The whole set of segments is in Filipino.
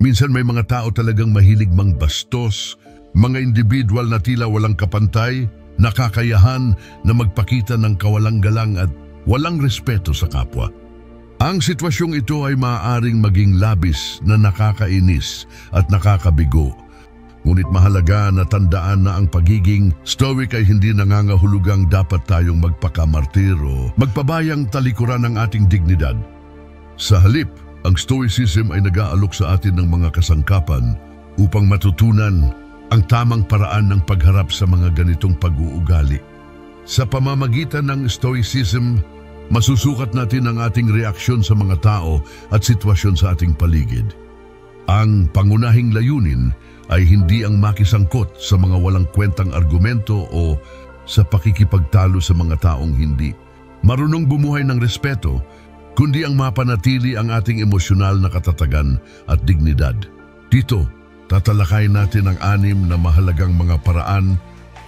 Minsan may mga tao talagang mahilig mangbastos, mga individual na tila walang kapantay, nakakayahan na magpakita ng kawalang-galang at walang respeto sa kapwa. Ang sitwasyong ito ay maaaring maging labis na nakakainis at nakakabigo. Ngunit mahalaga na tandaan na ang pagiging stoic ay hindi nangangahulugang dapat tayong magpakamartir o magpabayang talikuran ng ating dignidad. Sa halip, ang stoicism ay nag-aalok sa atin ng mga kasangkapan upang matutunan ang tamang paraan ng pagharap sa mga ganitong pag-uugali. Sa pamamagitan ng stoicism, masusukat natin ang ating reaksyon sa mga tao at sitwasyon sa ating paligid. Ang pangunahing layunin ay hindi ang makisangkot sa mga walang kwentang argumento o sa pakikipagtalo sa mga taong hindi marunong bumuhay ng respeto, kundi ang mapanatili ang ating emosyonal na katatagan at dignidad. Dito, tatalakayin natin ang 6 na mahalagang mga paraan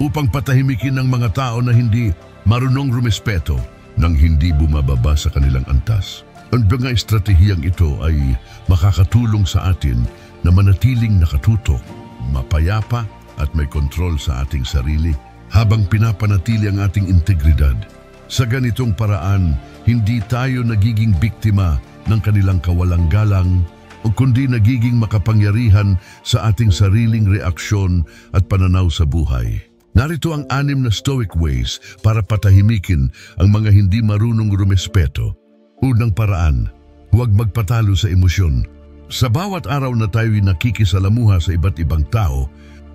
upang patahimikin ang mga tao na hindi marunong rumespeto nang hindi bumababa sa kanilang antas. Ang mga estratehiyang ito ay makakatulong sa atin na manatiling nakatutok, mapayapa at may kontrol sa ating sarili habang pinapanatili ang ating integridad. Sa ganitong paraan, hindi tayo nagiging biktima ng kanilang kawalang-galang o kundi nagiging makapangyarihan sa ating sariling reaksyon at pananaw sa buhay. Narito ang 6 na stoic ways para patahimikin ang mga hindi marunong rumespeto. Unang paraan, huwag magpatalo sa emosyon. Sa bawat araw na tayo'y nakikisalamuha sa iba't ibang tao,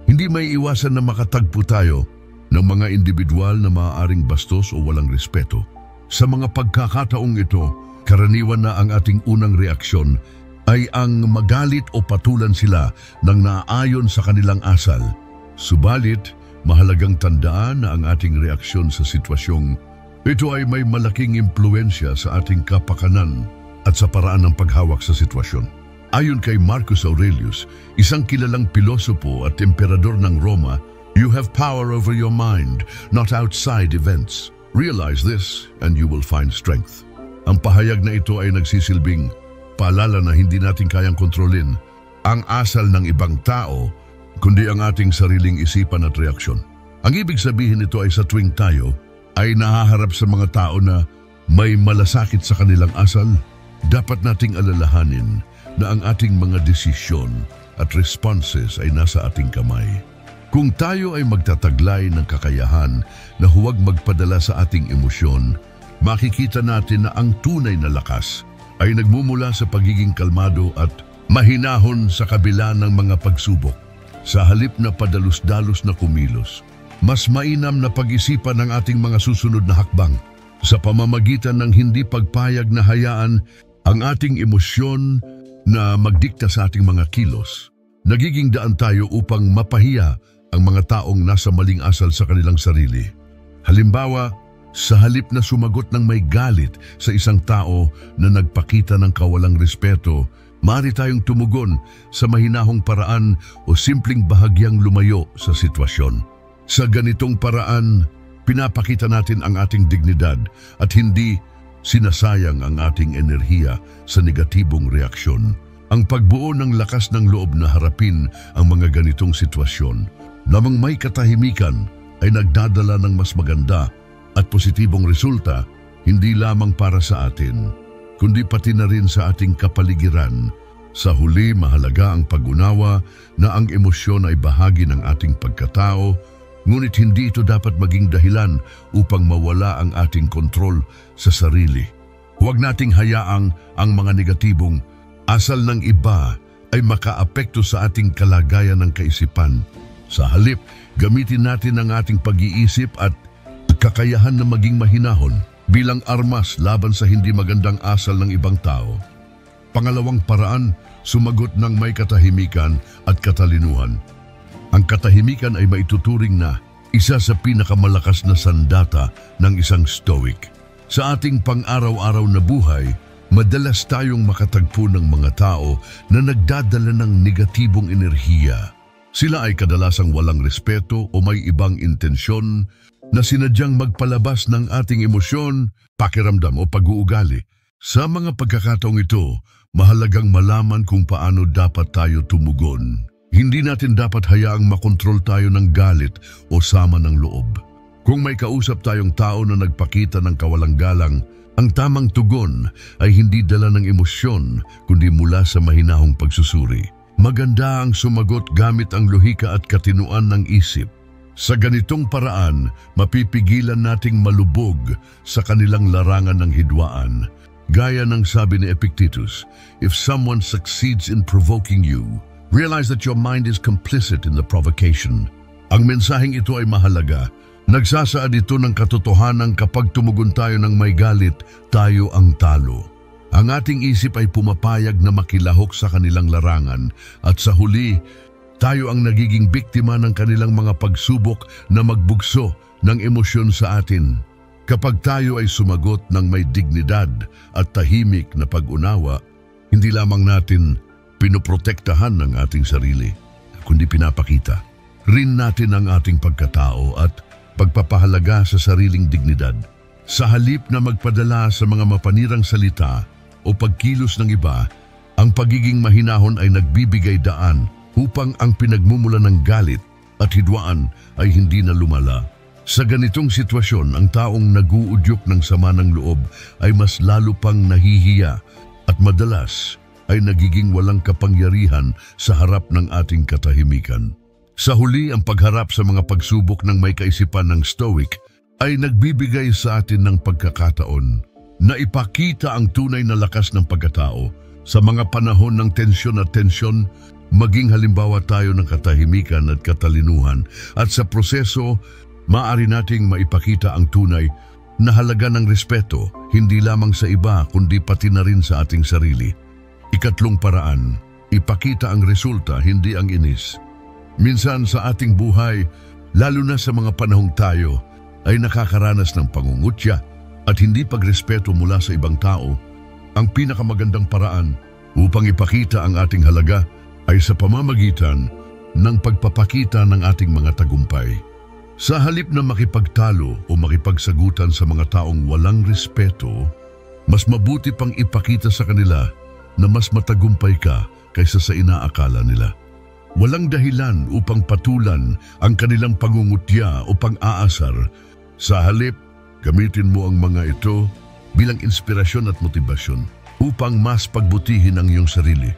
hindi may iwasan na makatagpo tayo ng mga individual na maaaring bastos o walang respeto. Sa mga pagkakataong ito, karaniwan na ang ating unang reaksyon ay ang magalit o patulan sila ng naaayon sa kanilang asal. Subalit, mahalagang tandaan na ang ating reaksyon sa sitwasyong ito ay may malaking impluensya sa ating kapakanan at sa paraan ng paghawak sa sitwasyon. Ayon kay Marcus Aurelius, isang kilalang pilosopo at emperador ng Roma, "You have power over your mind, not outside events. Realize this and you will find strength." Ang pahayag na ito ay nagsisilbing paalala na hindi natin kayang kontrolin ang asal ng ibang tao, kundi ang ating sariling isipan at reaksyon. Ang ibig sabihin nito ay sa tuwing tayo ay nahaharap sa mga tao na may malasakit sa kanilang asal, dapat nating alalahanin na ang ating mga desisyon at responses ay nasa ating kamay. Kung tayo ay magtataglay ng kakayahan na huwag magpadala sa ating emosyon, makikita natin na ang tunay na lakas ay nagmumula sa pagiging kalmado at mahinahon sa kabila ng mga pagsubok. Sa halip na padalos-dalos na kumilos, mas mainam na pag-isipan ang ating mga susunod na hakbang sa pamamagitan ng hindi pagpayag na hayaan ang ating emosyon na magdikta sa ating mga kilos. Nagiging daan tayo upang mapahiya ang mga taong nasa maling asal sa kanilang sarili. Halimbawa, sa halip na sumagot ng may galit sa isang tao na nagpakita ng kawalang respeto, maaari tayong tumugon sa mahinahong paraan o simpleng bahagyang lumayo sa sitwasyon. Sa ganitong paraan, pinapakita natin ang ating dignidad at hindi sinasayang ang ating enerhiya sa negatibong reaksyon. Ang pagbuo ng lakas ng loob na harapin ang mga ganitong sitwasyon, namang may katahimikan, ay nagdadala ng mas maganda at positibong resulta, hindi lamang para sa atin, kundi pati na rin sa ating kapaligiran. Sa huli, mahalaga ang pag-unawa na ang emosyon ay bahagi ng ating pagkatao, ngunit hindi ito dapat maging dahilan upang mawala ang ating kontrol sa sarili. Huwag nating hayaang ang mga negatibong asal ng iba ay makaapekto sa ating kalagayan ng kaisipan. Sa halip, gamitin natin ang ating pag-iisip at kakayahan na maging mahinahon bilang armas laban sa hindi magandang asal ng ibang tao. Pangalawang paraan, sumagot ng may katahimikan at katalinuhan. Ang katahimikan ay maituturing na isa sa pinakamalakas na sandata ng isang stoic. Sa ating pang-araw-araw na buhay, madalas tayong makatagpo ng mga tao na nagdadala ng negatibong enerhiya. Sila ay kadalasang walang respeto o may ibang intensyon na sinadyang magpalabas ng ating emosyon, pakiramdam o pag-uugali. Sa mga pagkakataong ito, mahalagang malaman kung paano dapat tayo tumugon. Hindi natin dapat hayaang makontrol tayo ng galit o sama ng loob. Kung may kausap tayong tao na nagpakita ng kawalang-galang, ang tamang tugon ay hindi dala ng emosyon kundi mula sa mahinahong pagsusuri. Maganda ang sumagot gamit ang lohika at katinuan ng isip. Sa ganitong paraan, mapipigilan nating malubog sa kanilang larangan ng hidwaan. Gaya ng sabi ni Epictetus, if someone succeeds in provoking you, realize that your mind is complicit in the provocation. Ang mensaheng ito ay mahalaga. Nagsasaad ito ng katotohanan kapag tumugon tayo ng may galit, tayo ang talo. Ang ating isip ay pumapayag na makilahok sa kanilang larangan at sa huli, tayo ang nagiging biktima ng kanilang mga pagsubok na magbugso ng emosyon sa atin. Kapag tayo ay sumagot ng may dignidad at tahimik na pag-unawa, hindi lamang natin pinoprotektahan ng ating sarili, kundi pinapakita rin natin ang ating pagkatao at pagpapahalaga sa sariling dignidad. Sa halip na magpadala sa mga mapanirang salita o pagkilos ng iba, ang pagiging mahinahon ay nagbibigay daan upang ang pinagmumula ng galit at hidwaan ay hindi na lumala. Sa ganitong sitwasyon, ang taong naguudyok ng sama ng loob ay mas lalo pang nahihiya at madalas ay nagiging walang kapangyarihan sa harap ng ating katahimikan. Sa huli, ang pagharap sa mga pagsubok ng may kaisipan ng Stoic ay nagbibigay sa atin ng pagkakataon na ipakita ang tunay na lakas ng pagkatao. Sa mga panahon ng tensyon at tensyon, maging halimbawa tayo ng katahimikan at katalinuhan at sa proseso, maaari nating maipakita ang tunay na halaga ng respeto hindi lamang sa iba kundi pati na rin sa ating sarili. Ikatlong paraan, ipakita ang resulta hindi ang inis. Minsan sa ating buhay, lalo na sa mga panahong tayo, ay nakakaranas ng pangungutya at hindi pagrespeto mula sa ibang tao. Ang pinakamagandang paraan upang ipakita ang ating halaga ay sa pamamagitan ng pagpapakita ng ating mga tagumpay. Sa halip na makipagtalo o makipagsagutan sa mga taong walang respeto, mas mabuti pang ipakita sa kanila na mas matagumpay ka kaysa sa inaakala nila. Walang dahilan upang patulan ang kanilang pangungutya o pang-aasar. Sa halip, gamitin mo ang mga ito bilang inspirasyon at motibasyon upang mas pagbutihin ang iyong sarili.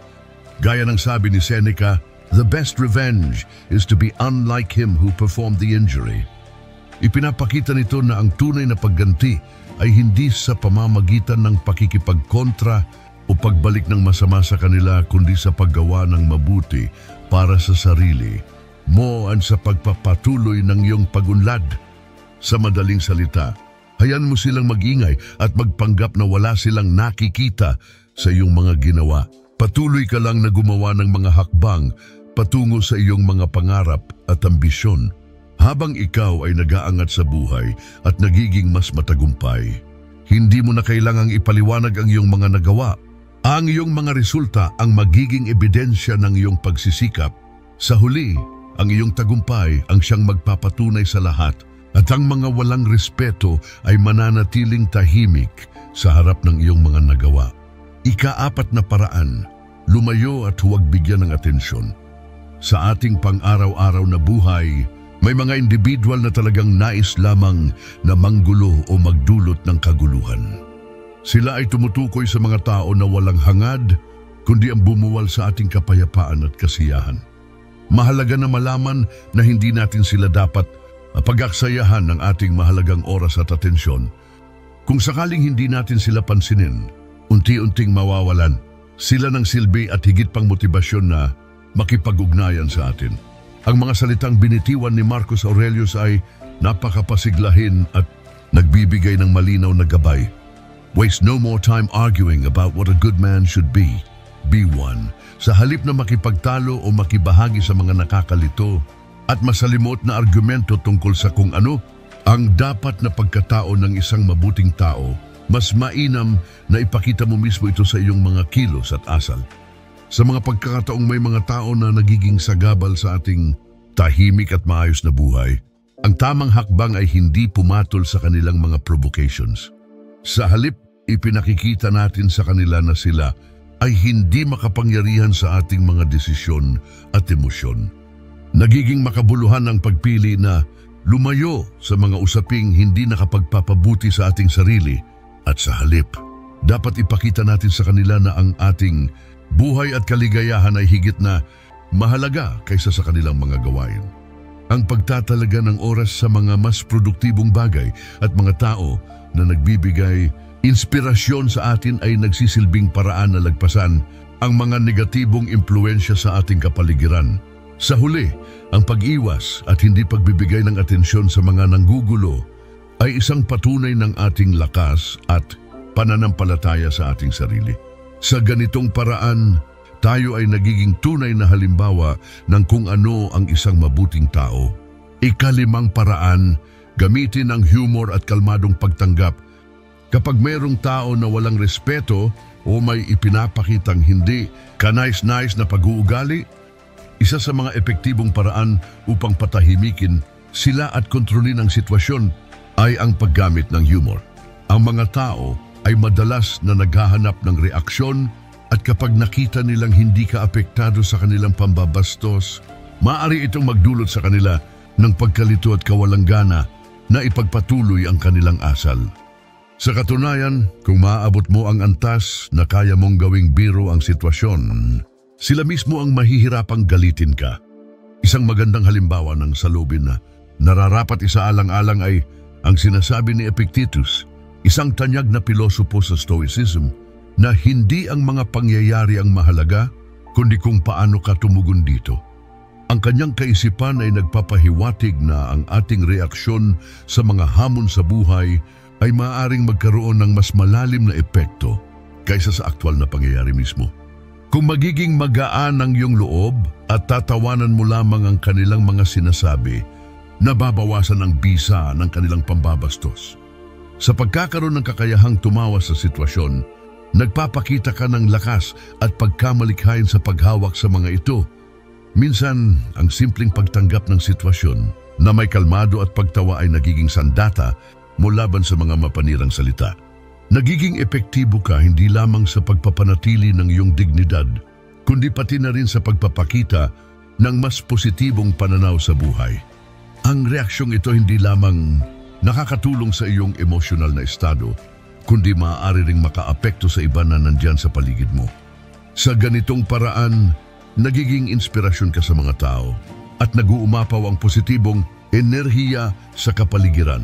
Gaya ng sabi ni Seneca, the best revenge is to be unlike him who performed the injury. Ipinapakita nito na ang tunay na pagganti ay hindi sa pamamagitan ng pakikipagkontra o pagbalik ng masama sa kanila kundi sa paggawa ng mabuti para sa sarili mo at sa pagpapatuloy ng iyong pagunlad. Sa madaling salita, hayaan mo silang mag-ingay at magpanggap na wala silang nakikita sa iyong mga ginawa. Patuloy ka lang na gumawa ng mga hakbang patungo sa iyong mga pangarap at ambisyon habang ikaw ay nag-aangat sa buhay at nagiging mas matagumpay. Hindi mo na kailangang ipaliwanag ang iyong mga nagawa. Ang iyong mga resulta ang magiging ebidensya ng iyong pagsisikap. Sa huli, ang iyong tagumpay ang siyang magpapatunay sa lahat at ang mga walang respeto ay mananatiling tahimik sa harap ng iyong mga nagawa. Ika-4 na paraan, lumayo at huwag bigyan ng atensyon. Sa ating pang-araw-araw na buhay, may mga individual na talagang nais lamang na manggulo o magdulot ng kaguluhan. Sila ay tumutukoy sa mga tao na walang hangad, kundi ang bumuwal sa ating kapayapaan at kasiyahan. Mahalaga na malaman na hindi natin sila dapat pag-aksayahan ng ating mahalagang oras at atensyon. Kung sakaling hindi natin sila pansinin, unti-unting mawawalan sila ng silbi at higit pang motibasyon na makipag-ugnayan sa atin. Ang mga salitang binitiwan ni Marcus Aurelius ay napakapasiglahin at nagbibigay ng malinaw na gabay. Waste no more time arguing about what a good man should be. Be one. Sa halip na makipagtalo o makibahagi sa mga nakakalito at masalimot na argumento tungkol sa kung ano ang dapat na pagkatao ng isang mabuting tao, mas mainam na ipakita mo mismo ito sa iyong mga kilos at asal. Sa mga pagkakataong may mga tao na nagiging sagabal sa ating tahimik at maayos na buhay, ang tamang hakbang ay hindi pumatol sa kanilang mga provocations. Sa halip, ipinakikita natin sa kanila na sila ay hindi makapangyarihan sa ating mga desisyon at emosyon. Nagiging makabuluhan ang pagpili na lumayo sa mga usaping hindi nakapagpapabuti sa ating sarili at sa halip. Dapat ipakita natin sa kanila na ang ating buhay at kaligayahan ay higit na mahalaga kaysa sa kanilang mga gawain. Ang pagtatalaga ng oras sa mga mas produktibong bagay at mga tao na nagbibigay inspirasyon sa atin ay nagsisilbing paraan na lagpasan ang mga negatibong impluensya sa ating kapaligiran. Sa huli, ang pag-iwas at hindi pagbibigay ng atensyon sa mga nanggugulo ay isang patunay ng ating lakas at pananampalataya sa ating sarili. Sa ganitong paraan, tayo ay nagiging tunay na halimbawa ng kung ano ang isang mabuting tao. Ikalimang paraan, gamitin ang humor at kalmadong pagtanggap. Kapag mayroong tao na walang respeto o may ipinapakitang hindi kanais-nais na pag-uugali, isa sa mga epektibong paraan upang patahimikin sila at kontrolin ang sitwasyon ay ang paggamit ng humor. Ang mga tao ay madalas na naghahanap ng reaksyon at kapag nakita nilang hindi ka apektado sa kanilang pambabastos, maaari itong magdulot sa kanila ng pagkalito at kawalanggana na ipagpatuloy ang kanilang asal. Sa katunayan, kung maaabot mo ang antas na kaya mong gawing biro ang sitwasyon, sila mismo ang mahihirapang galitin ka. Isang magandang halimbawa ng salubin na nararapat isaalang-alang ay ang sinasabi ni Epictetus, isang tanyag na pilosopo sa Stoicism, na hindi ang mga pangyayari ang mahalaga, kundi kung paano ka tumugon dito. Ang kanyang kaisipan ay nagpapahiwatig na ang ating reaksyon sa mga hamon sa buhay ay maaaring magkaroon ng mas malalim na epekto kaysa sa aktwal na pangyayari mismo. Kung magiging magaan ang iyong loob at tatawanan mo lamang ang kanilang mga sinasabi, nababawasan ang bisa ng kanilang pambabastos. Sa pagkakaroon ng kakayahang tumawa sa sitwasyon, nagpapakita ka ng lakas at pagkamalikhain sa paghawak sa mga ito. Minsan, ang simpleng pagtanggap ng sitwasyon na may kalmado at pagtawa ay nagiging sandata mo laban sa mga mapanirang salita. Nagiging epektibo ka hindi lamang sa pagpapanatili ng iyong dignidad, kundi pati na rin sa pagpapakita ng mas positibong pananaw sa buhay. Ang reaksyong ito hindi lamang nakakatulong sa iyong emosyonal na estado, kundi maaari ring makaapekto sa iba na nandyan sa paligid mo. Sa ganitong paraan, nagiging inspirasyon ka sa mga tao at nag-uumapaw ang positibong enerhiya sa kapaligiran.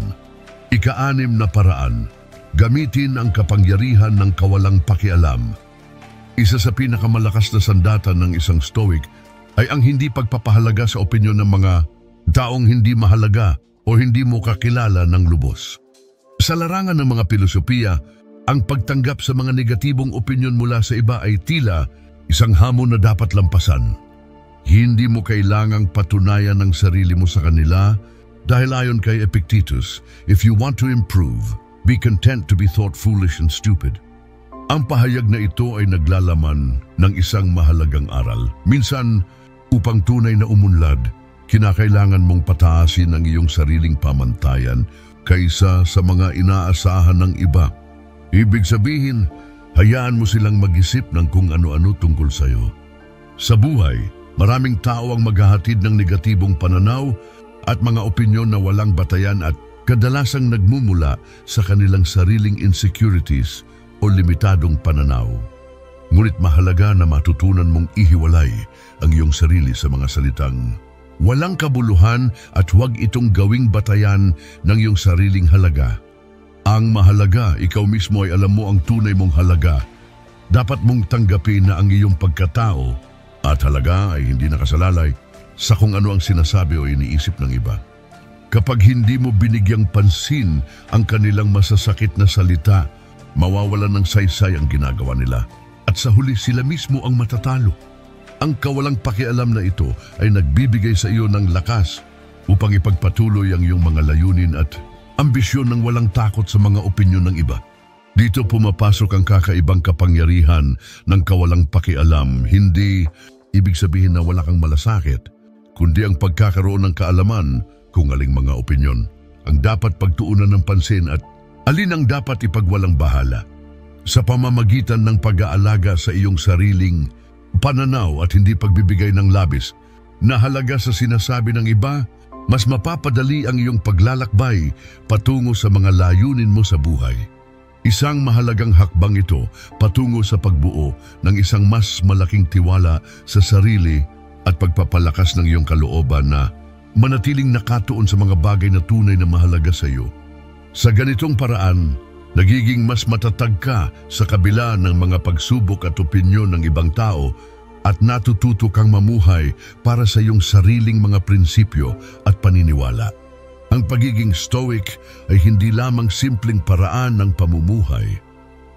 Ika-6 na paraan, gamitin ang kapangyarihan ng kawalang pakialam. Isa sa pinakamalakas na sandata ng isang stoic ay ang hindi pagpapahalaga sa opinyon ng mga taong hindi mahalaga o hindi mo kakilala ng lubos. Sa larangan ng mga filosofiya, ang pagtanggap sa mga negatibong opinyon mula sa iba ay tila isang hamon na dapat lampasan. Hindi mo kailangang patunayan ang sarili mo sa kanila dahil ayon kay Epictetus, if you want to improve, be content to be thought foolish and stupid. Ang pahayag na ito ay naglalaman ng isang mahalagang aral. Minsan, upang tunay na umunlad, kinakailangan mong pataasin ang iyong sariling pamantayan kaysa sa mga inaasahan ng iba. Ibig sabihin, hayaan mo silang mag-isip ng kung ano-ano tungkol sa iyo. Sa buhay, maraming tao ang maghahatid ng negatibong pananaw at mga opinyon na walang batayan at kadalasang nagmumula sa kanilang sariling insecurities o limitadong pananaw. Ngunit mahalaga na matutunan mong ihiwalay ang iyong sarili sa mga salitang walang kabuluhan at huwag itong gawing batayan ng iyong sariling halaga. Ang mahalaga, ikaw mismo ay alam mo ang tunay mong halaga. Dapat mong tanggapin na ang iyong pagkatao at halaga ay hindi nakasalalay sa kung ano ang sinasabi o iniisip ng iba. Kapag hindi mo binigyang pansin ang kanilang masasakit na salita, mawawalan ng saysay ang ginagawa nila at sa huli sila mismo ang matatalo. Ang kawalang pakialam na ito ay nagbibigay sa iyo ng lakas upang ipagpatuloy ang iyong mga layunin at ambisyon ng walang takot sa mga opinyon ng iba. Dito pumapasok ang kakaibang kapangyarihan ng kawalang pakialam, hindi ibig sabihin na wala kang malasakit, kundi ang pagkakaroon ng kaalaman kung aling mga opinyon ang dapat pagtuunan ng pansin at alin ang dapat ipagwalang bahala. sa pamamagitan ng pag-aalaga sa iyong sariling pananaw at hindi pagbibigay ng labis na halaga sa sinasabi ng iba, mas mapapadali ang iyong paglalakbay patungo sa mga layunin mo sa buhay. Isang mahalagang hakbang ito patungo sa pagbuo ng isang mas malaking tiwala sa sarili at pagpapalakas ng iyong kalooban na manatiling nakatuon sa mga bagay na tunay na mahalaga sa iyo. Sa ganitong paraan, nagiging mas matatag ka sa kabila ng mga pagsubok at opinyon ng ibang tao at natututo kang mamuhay para sa iyong sariling mga prinsipyo at paniniwala. Ang pagiging stoic ay hindi lamang simpleng paraan ng pamumuhay.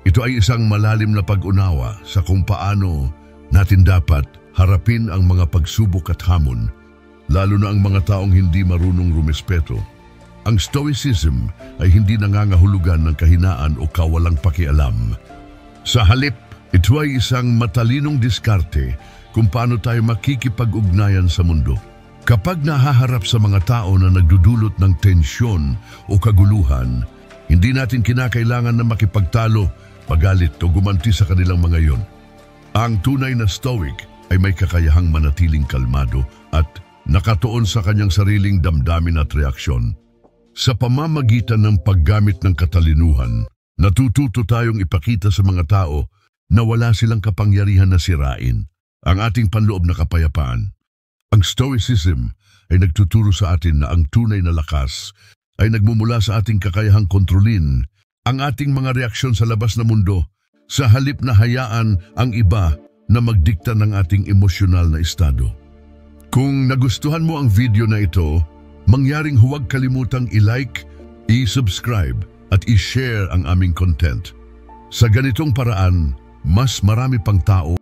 Ito ay isang malalim na pag-unawa sa kung paano natin dapat harapin ang mga pagsubok at hamon, lalo na ang mga taong hindi marunong rumespeto. Ang stoicism ay hindi nangangahulugan ng kahinaan o kawalang pakialam. Sa halip, ito ay isang matalinong diskarte kung paano tayo makikipag-ugnayan sa mundo. Kapag nahaharap sa mga tao na nagdudulot ng tensyon o kaguluhan, hindi natin kinakailangan na makipagtalo, pagalit o gumanti sa kanilang mga iyon. Ang tunay na stoic ay may kakayahang manatiling kalmado at nakatuon sa kanyang sariling damdamin at reaksyon. Sa pamamagitan ng paggamit ng katalinuhan, natututo tayong ipakita sa mga tao na wala silang kapangyarihan na sirain ang ating panloob na kapayapaan. Ang stoicism ay nagtuturo sa atin na ang tunay na lakas ay nagmumula sa ating kakayahang kontrolin ang ating mga reaksyon sa labas na mundo sa halip na hayaan ang iba na magdikta ng ating emosyonal na estado. Kung nagustuhan mo ang video na ito, mangyaring huwag kalimutang i-like, i-subscribe at i-share ang aming content. Sa ganitong paraan, mas marami pang tao